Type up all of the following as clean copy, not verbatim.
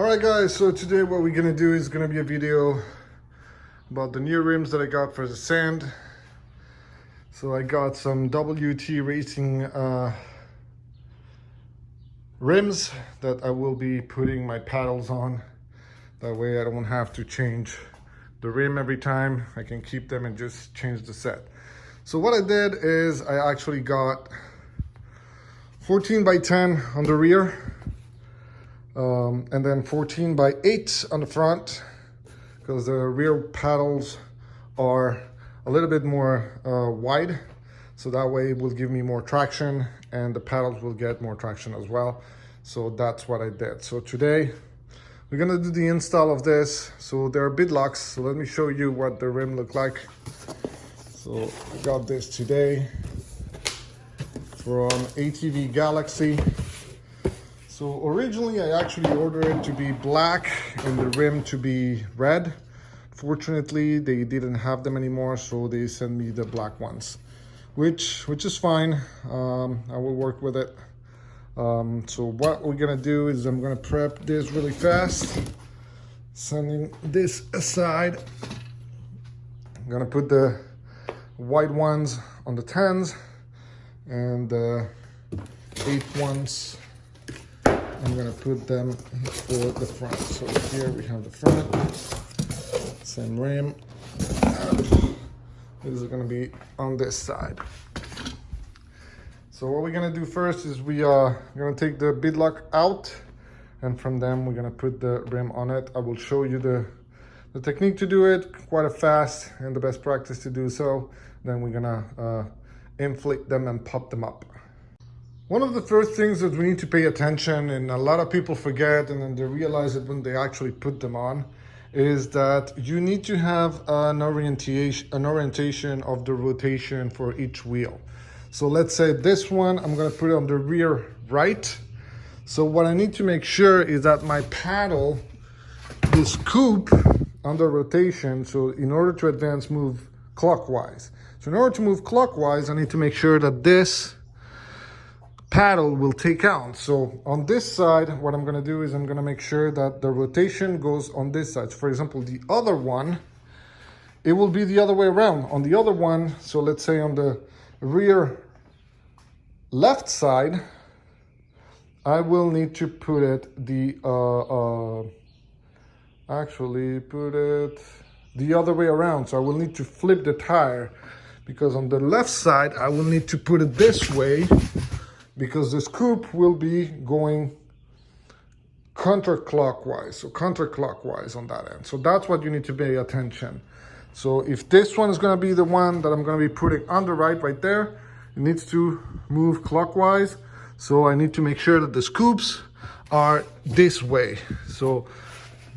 Alright guys, so today what we're gonna do is gonna be a video about the new rims that I got for the sand. So I got some WT Racing rims that I will be putting my paddles on. That way I don't have to change the rim every time. I can keep them and just change the set. So what I did is I actually got 14 by 10 on the rear. And then 14 by 8 on the front, because the rear paddles are a little bit more wide, so that way it will give me more traction and the paddles will get more traction as well. So that's what I did. So today we're gonna do the install of this. So there are beadlocks, so let me show you what the rim look like. So I got this today from ATV Galaxy. So originally I actually ordered it to be black and the rim to be red. Fortunately, they didn't have them anymore, so they sent me the black ones, which is fine. I will work with it. So what we're gonna do is I'm gonna prep this really fast. Sending this aside. I'm gonna put the white ones on the 10s and the 8 ones. I'm gonna put them for the front. So here we have the front, same rim. This is gonna be on this side. So what we're gonna do first is we are gonna take the beadlock out, and from them we're gonna put the rim on it. I will show you the technique to do it, quite a fast and the best practice to do so. Then we're gonna inflate them and pop them up. One of the first things that we need to pay attention, and a lot of people forget and then they realize it when they actually put them on, is that you need to have an orientation of the rotation for each wheel. So let's say this one, I'm gonna put it on the rear right. So what I need to make sure is that my paddle is scoop on the rotation. So in order to advance, move clockwise. So in order to move clockwise, I need to make sure that this paddle will take out. So on this side, what I'm gonna do is I'm gonna make sure that the rotation goes on this side. So for example, the other one, it will be the other way around. On the other one, so let's say on the rear left side, I will need to put it actually put it the other way around. So I will need to flip the tire, because on the left side, I will need to put it this way, because the scoop will be going counterclockwise, so counterclockwise on that end. So that's what you need to pay attention. So if this one is gonna be the one that I'm gonna be putting on the right there, it needs to move clockwise. So I need to make sure that the scoops are this way. So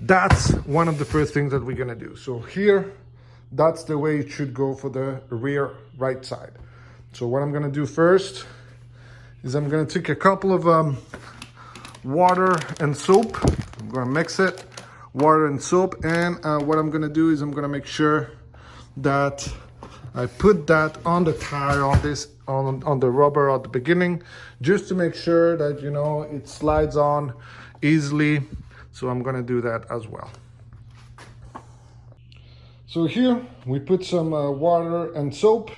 that's one of the first things that we're gonna do. So here, that's the way it should go for the rear right side. So what I'm gonna do first is I'm gonna take a couple of water and soap. I'm gonna mix it, water and soap, and what I'm gonna do is I'm gonna make sure that I put that on the tire, on the rubber at the beginning, just to make sure that, you know, it slides on easily. So I'm gonna do that as well. So here we put some water and soap,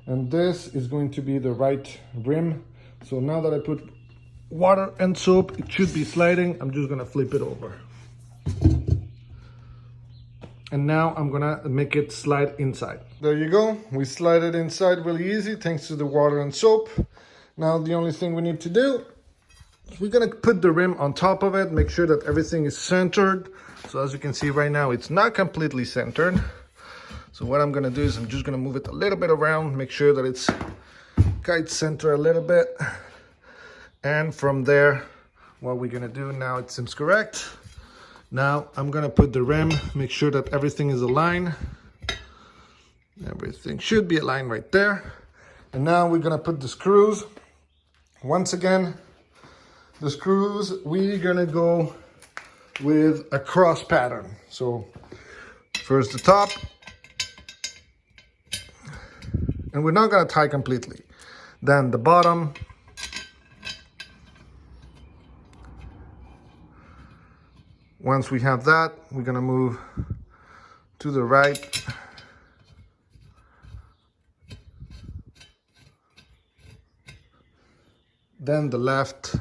and this is going to be the right rim. So now that I put water and soap, it should be sliding. I'm just gonna flip it over. And now I'm gonna make it slide inside. There you go. We slide it inside really easy thanks to the water and soap. Now the only thing we need to do is we're gonna put the rim on top of it, make sure that everything is centered. So as you can see right now, it's not completely centered. So what I'm gonna do is I'm just gonna move it a little bit around, make sure that it's kite center a little bit, and from there what we're gonna do now, it seems correct. Now I'm gonna put the rim, make sure that everything is aligned. Everything should be aligned right there. And now we're gonna put the screws. Once again, the screws, we're gonna go with a cross pattern. So first the top, and we're not gonna tie completely. Then the bottom, Once we have that, we're gonna move to the right. Then the left.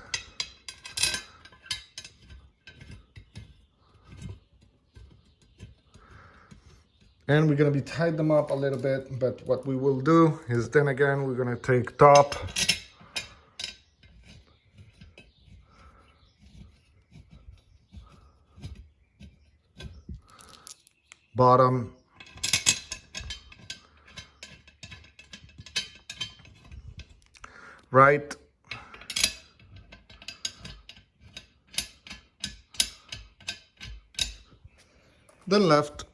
And we're gonna be tied them up a little bit, but what we will do is then again, we're gonna take top, bottom, right, then left.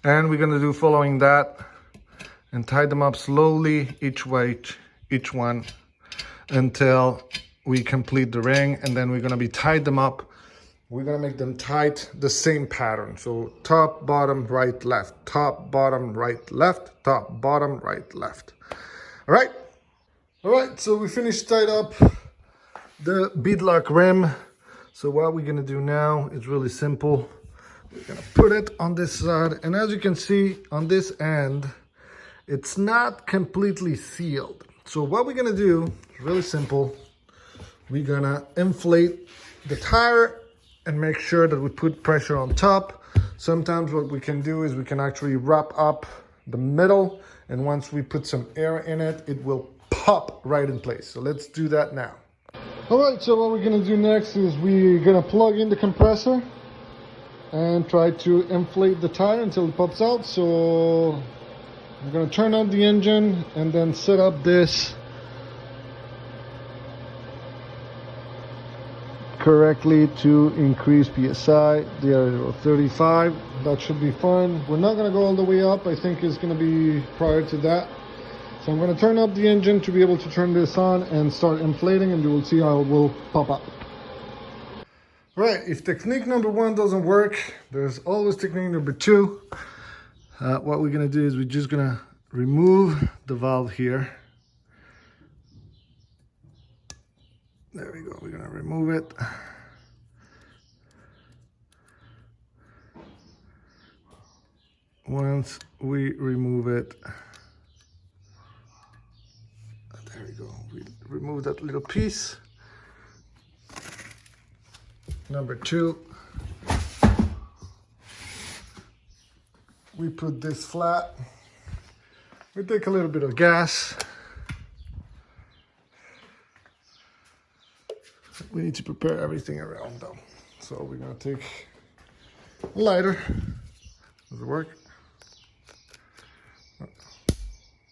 And we're gonna do following that and tie them up slowly each way, each one, until we complete the ring. And then we're gonna be tied them up. We're gonna make them tight, the same pattern. So top, bottom, right, left, top, bottom, right, left, top, bottom, right, left. All right, so we finished tied up the beadlock rim. So what we're gonna do now is really simple. We're gonna put it on this side, and as you can see on this end, it's not completely sealed. So what we're gonna do is really simple. We're gonna inflate the tire and make sure that we put pressure on top. Sometimes what we can do is we can actually wrap up the middle, and once we put some air in it, it will pop right in place. So let's do that now. All right, so what we're gonna do next is we're gonna plug in the compressor and try to inflate the tire until it pops out. So I'm gonna turn on the engine and then set up this correctly to increase PSI. They are 35, that should be fine. We're not gonna go all the way up. I think it's gonna be prior to that. So I'm gonna turn up the engine to be able to turn this on and start inflating, and you will see how it will pop up. Right, if technique number 1 doesn't work, there's always technique number 2. What we're gonna do is we're just gonna remove the valve here. There we go, we're gonna remove it. Once we remove it, there we go, we remove that little piece. Number 2, we put this flat. We take a little bit of gas. We need to prepare everything around though. So we're gonna take a lighter. Does it work?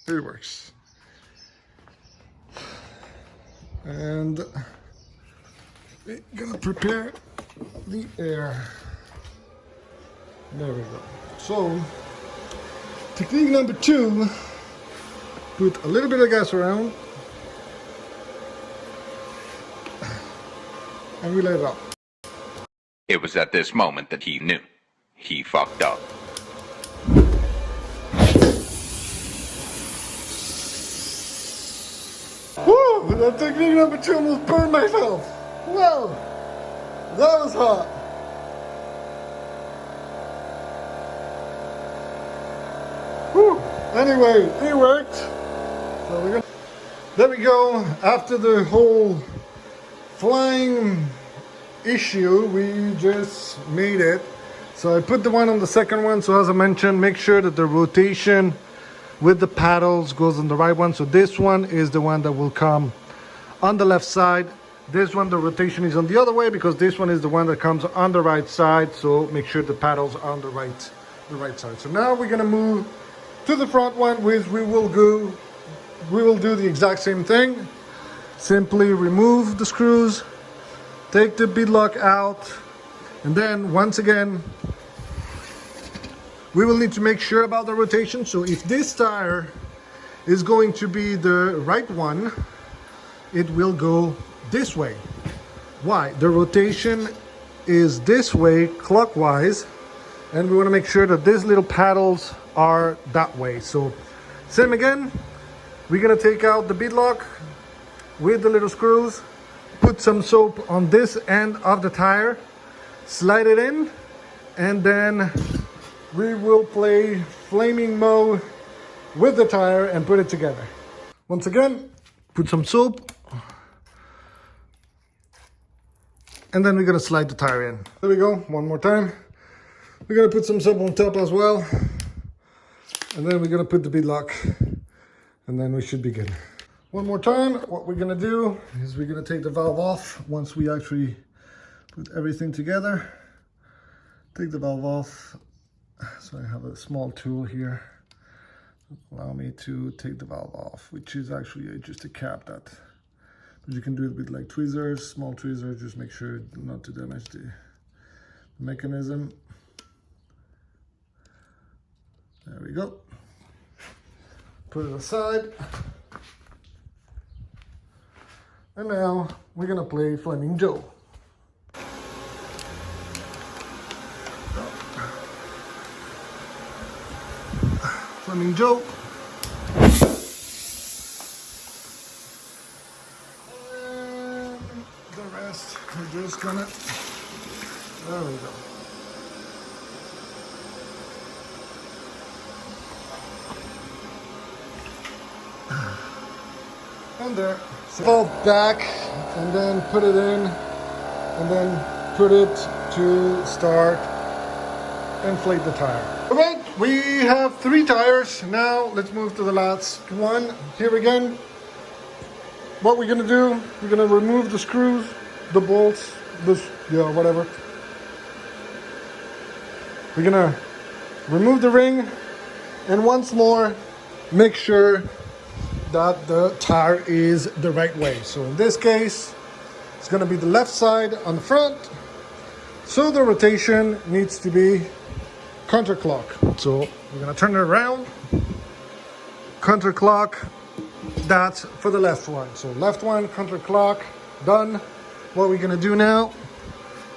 It works. And we're gonna prepare the air. There we go. So, technique number 2, put a little bit of gas around and we let it up. It was at this moment that he knew. He fucked up. Woo! That technique number 2 almost burned myself. Whoa! That was hot. Whew. Anyway, it worked. So there we go. After the whole flying issue, we just made it. So I put the one on the second one. So as I mentioned, make sure that the rotation with the paddles goes on the right one. So this one is the one that will come on the left side. This one, the rotation is on the other way because this one is the one that comes on the right side. So make sure the paddles are on the right side. So now we're gonna move to the front one, which we will do the exact same thing. Simply remove the screws, take the beadlock out, and then once again, we will need to make sure about the rotation. So if this tire is going to be the right one, it will go this way. Why? The rotation is this way, clockwise, and we want to make sure that these little paddles are that way. So same again, we're gonna take out the beadlock with the little screws put some soap on this end of the tire, slide it in, and then we will play flaming mode with the tire and put it together. Once again, put some soap, and then we're gonna slide the tire in. There we go, one more time. We're gonna put some soap on top as well, and then we're gonna put the beadlock, and then we should be good. One more time, what we're gonna do is we're gonna take the valve off once we actually put everything together. Take the valve off. So I have a small tool here. Allow me to take the valve off, which is actually just a cap that, but you can do it with like tweezers, small tweezers, just make sure not to damage the mechanism. There we go. Put it aside. And now we're gonna play Flaming Joe. Flaming Joe. And the rest, we're just gonna, there we go. And there. Fold back and then put it in and then put it to start inflate the tire. All right, we have 3 tires. Now let's move to the last one. Here again, what we're gonna do, we're gonna remove the screws, the bolts, whatever. We're gonna remove the ring and once more make sure that the tire is the right way. So in this case, it's gonna be the left side on the front. So the rotation needs to be counterclock. So we're gonna turn it around, counterclock, that's for the left one. So left one, counterclock, done. What we're gonna do now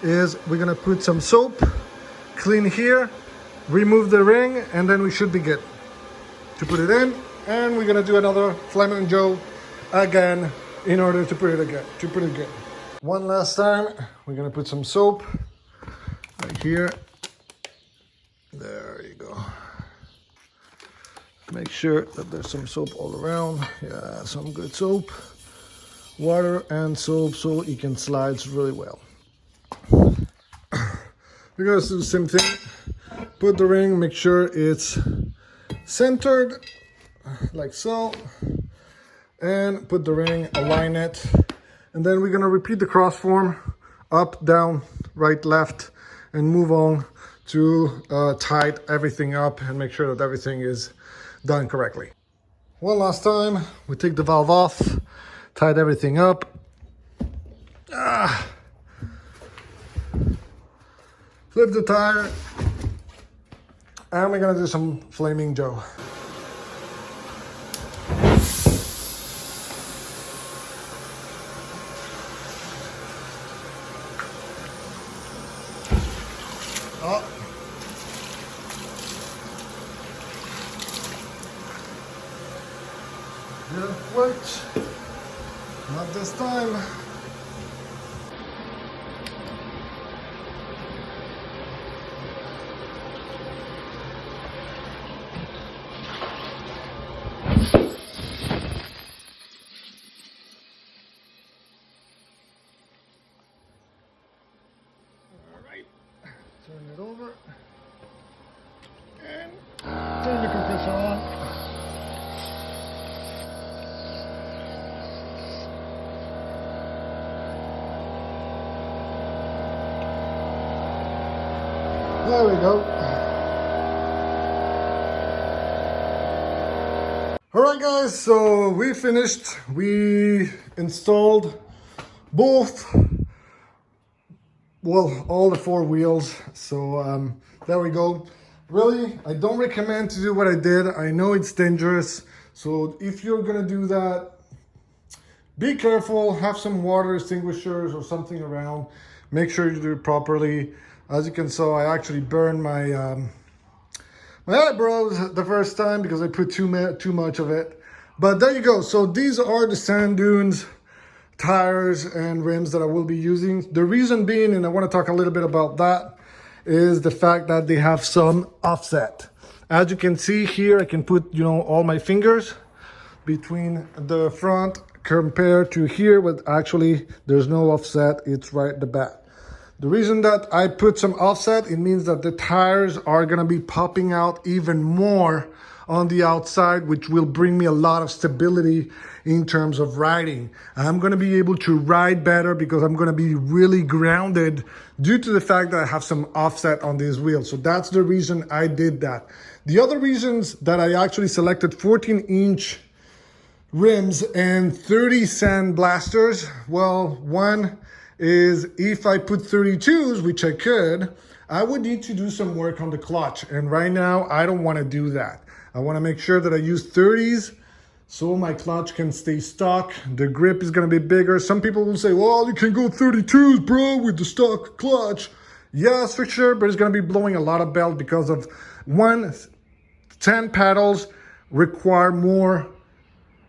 is we're gonna put some soap, clean here, remove the ring, and then we should be good to put it in. And we're gonna do another Flaming Joe again in order to put it good. One last time, we're gonna put some soap right here. There you go. Make sure that there's some soap all around. Yeah, some good soap. Water and soap so it can slide really well. We're gonna do the same thing. Put the ring, make sure it's centered like so, and put the ring, align it, and then we're gonna repeat the cross form, up, down, right, left, and move on to tight everything up and make sure that everything is done correctly. One last time, we take the valve off, tight everything up. Flip the tire, and we're gonna do some Flaming Joe. Oh. Didn't work. Not this time. Turn it over and turn the compressor on. There we go. All right, guys, so we finished. We installed both, well, all the 4 wheels. So there we go. Really, I don't recommend to do what I did. I know it's dangerous. So if you're gonna do that, be careful, have some water extinguishers or something around. Make sure you do it properly. As you can see, I actually burned my my eyebrows the first time because I put too much of it. But there you go. So these are the sand dunes tires and rims that I will be using. The reason being, and I want to talk a little bit about that, is the fact that they have some offset. As you can see here, I can put, all my fingers between the front compared to here, but actually there's no offset. It's right at the back. The reason that I put some offset, it means that the tires are gonna be popping out even more on the outside, which will bring me a lot of stability in terms of riding. I'm gonna be able to ride better because I'm gonna be really grounded due to the fact that I have some offset on these wheels. So that's the reason I did that. The other reasons that I actually selected 14-inch rims and 30 sandblasters, well, one is if I put 32s, which I could, I would need to do some work on the clutch. And right now, I don't want to do that. I want to make sure that I use 30s so my clutch can stay stock. The grip is going to be bigger. Some people will say, well, you can go 32s, bro, with the stock clutch. Yes, for sure, but it's going to be blowing a lot of belt because of 10 paddles require more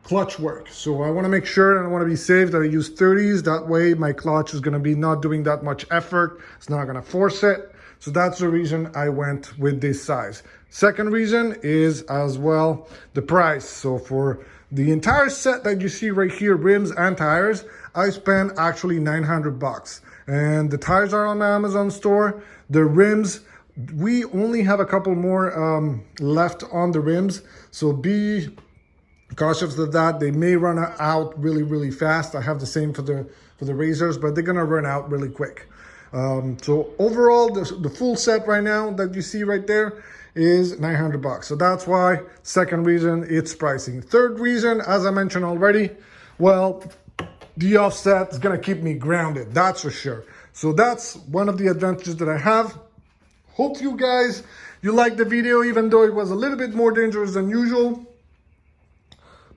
clutch work. So I want to make sure, and I want to be safe, that I use 30s. That way my clutch is going to be not doing that much effort. It's not going to force it. So that's the reason I went with this size. Second reason is as well the price. So for the entire set that you see right here, rims and tires, I spent actually $900. And the tires are on my Amazon store. The rims, we only have a couple more left on the rims. So be cautious of that. They may run out really, really fast. I have the same for the razors, but they're gonna run out really quick. So overall, the full set right now that you see right there is $900. So that's why, second reason, it's pricing. Third reason, as I mentioned already, well, the offset is gonna keep me grounded, that's for sure. So that's one of the advantages that I have. Hope you guys, you liked the video, even though it was a little bit more dangerous than usual.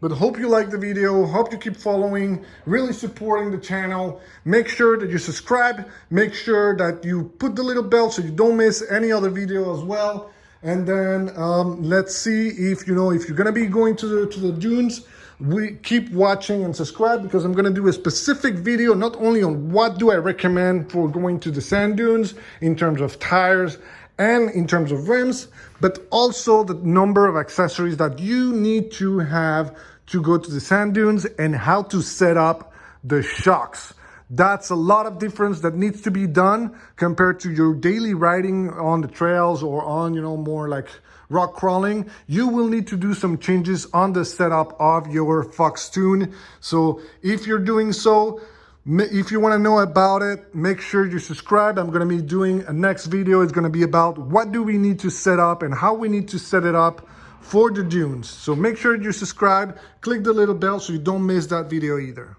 But hope you like the video, hope you keep following, really supporting the channel. Make sure that you subscribe, make sure that you put the little bell so you don't miss any other video as well. And then let's see if, if you're gonna be going to the dunes, we keep watching and subscribe, because I'm gonna do a specific video, not only on what do I recommend for going to the sand dunes in terms of tires and in terms of rims, but also the number of accessories that you need to have to go to the sand dunes and how to set up the shocks. That's a lot of difference that needs to be done compared to your daily riding on the trails or on, more like rock crawling. You will need to do some changes on the setup of your Fox Tune. So if you're doing so, if you want to know about it, make sure you subscribe. I'm going to be doing a next video. It's going to be about what do we need to set up and how we need to set it up for the dunes. So make sure you subscribe, click the little bell so you don't miss that video either.